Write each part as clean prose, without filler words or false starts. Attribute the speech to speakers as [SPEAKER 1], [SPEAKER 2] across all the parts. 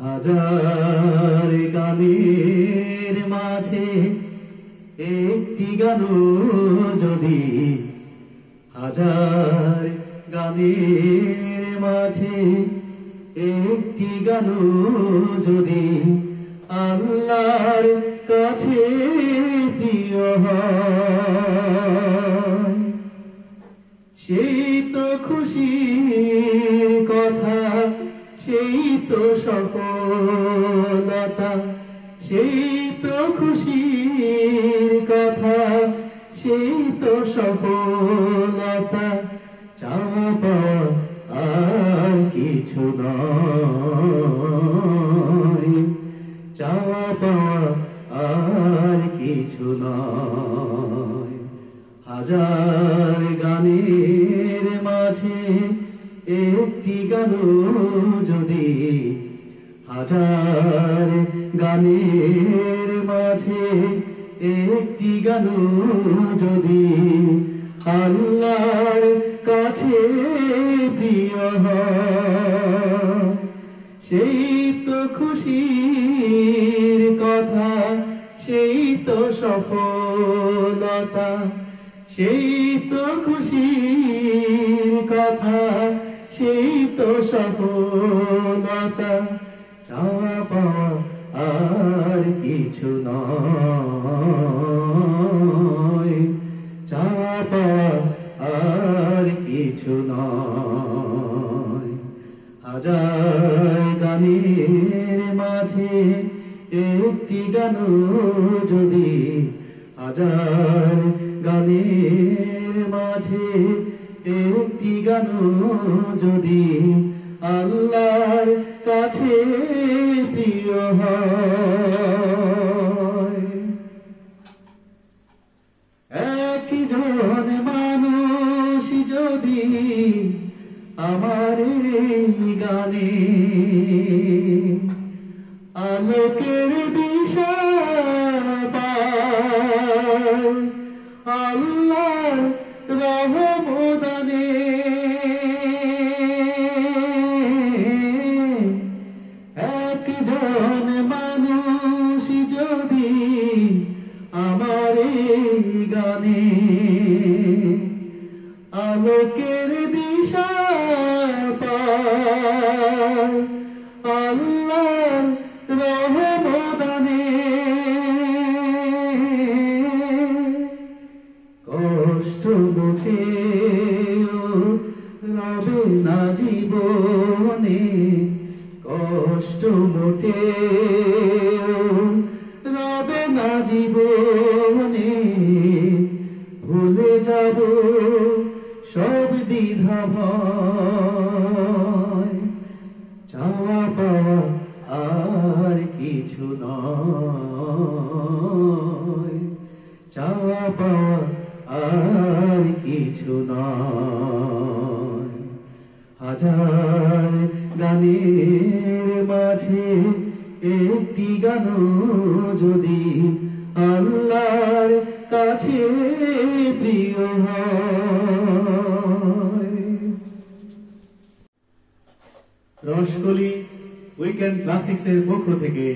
[SPEAKER 1] হাজার গানের মাঝে একটি গান যদি, হাজার গানের মাঝে একটি গান যদি আল্লাহর কাছে প্রিয় হয়, সেই তো খুশির কথা, সেই তো সফলতা, সেই তো খুশির কথা, সেই তো সফলতা, চাওয়া পাওয়া আর কিছু নয়, চাওয়া পাওয়া আর কিছু নয়। হাজার গানের মাঝে একটি গান যদি, হাজার গানের মাঝে একটি গান যদি আল্লাহর কাছে প্রিয় হয়, সেই তো খুশির কথা, সেই তো সফলতা, সেই তো খুশির কথা, সেই তো সফলতা, চাওয়া পাওয়া আর কিছু নয়, চাওয়া পাওয়া আর কিছু নয়। হাজার গানের মাঝে একটি গান যদি, হাজার গানের মাঝে একটি গান যদি আল্লাহর কাছে প্রিয় হয়। একজন মানুষ যদি আমার গানে আলোকের দিশা পায়, আল্লাহর রহমদানে একজন মানুষ যদি আমার গানে আলোকের দিশা পায়, আল্লাহর রহমদানে কষ্ট মোটেও রবে না জীবনে, কষ্ট মোটেও রবে না জীবনে, ভুলে যাব সব দ্বিধা ভয়, চাওয়া পাওয়া আর কিছু নয়, চাওয়া পাওয়া আর কিছু নয়। হাজার গানের মাঝে একটি গান যদি আল্লাহর কাছে প্রিয় হয়। রসকলি উইকেন্ড ক্লাসিক্স এর পক্ষ থেকে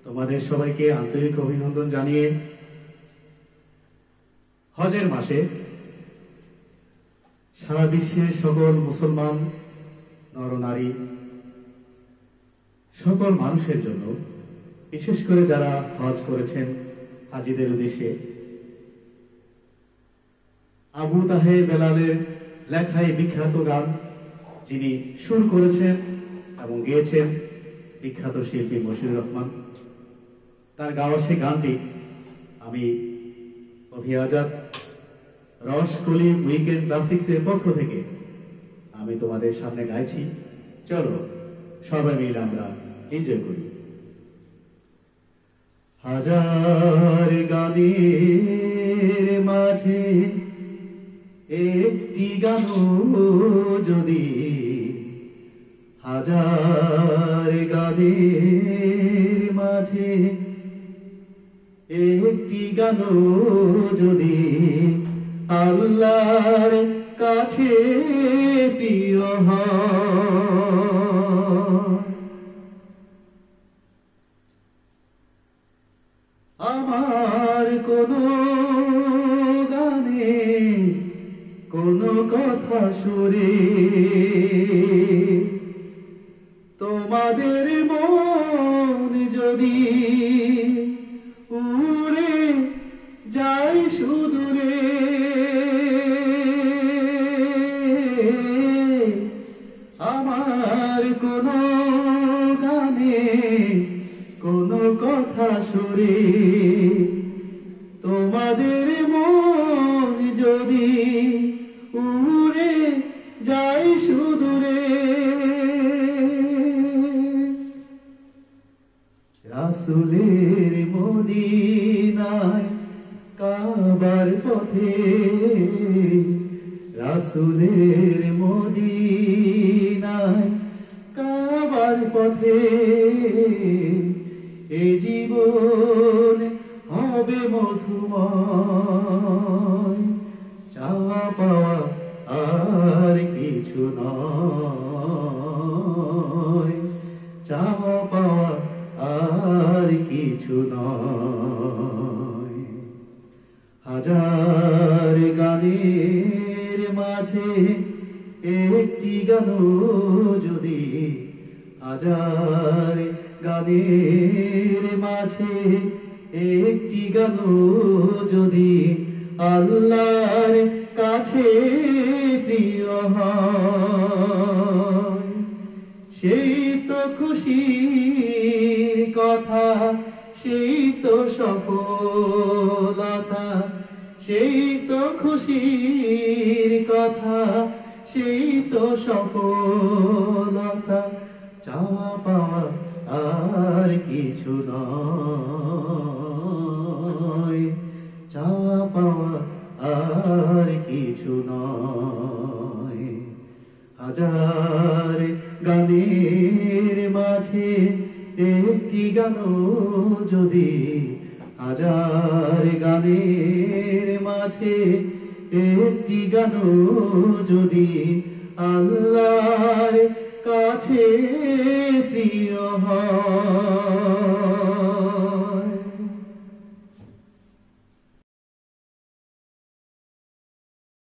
[SPEAKER 1] তোমাদের সবাইকে আন্তরিক অভিনন্দন জানিয়ে হজের মাসে সারা বিশ্বের সকল মুসলমান নরনারী সকল মানুষের জন্য, বিশেষ করে যারা হজ করেছেন হাজিদের উদ্দেশ্যে, আবু তাহের বেলালের লেখায় বিখ্যাত গান যিনি সুর করেছেন এবং গেয়েছেন বিখ্যাত শিল্পী মশিউর রহমান, তার গাওয়া সেই গানটি আমি অভি আজাদ রসকলি উইকেন্ড ক্লাসিক্স এর পক্ষ থেকে আমি তোমাদের সামনে গাইছি। চলো সবাই মিলে আমরা এনজয় করি। হাজার গানের মাঝে একটি গান যদি, হাজার গানের মাঝে একটি গান যদি আল্লাহর কাছে প্রিয় হয়, কোনো গানে কোনো কথা সুরে তোমাদের মন যদি উড়ে যায় সুদূরে, রাসূলের মদিনায় কাবার পথে, রাসূলের মদিনায় কাবার পথে, এ জীবন হবে মধুময়, চাওয়া পাওয়া আর কিছু নয়, চাওয়া পাওয়া আর কিছু নয়। হাজার গানের মাঝে একটি গান যদি, হাজার গানের মাঝে একটি গান যদি আল্লাহর কাছে প্রিয় হয়, সেই তো খুশির কথা, সেই তো সফলতা, সেই তো খুশির কথা, সেই তো সফলতা, চাওয়া পাওয়া আর কিছু নয়, চাওয়া পাওয়া আর কিছু নয়। হাজার গানের মাঝে একটি গান যদি, হাজার গানের মাঝে একটি গান যদি আল্লাহর কাছে প্রিয় হয়।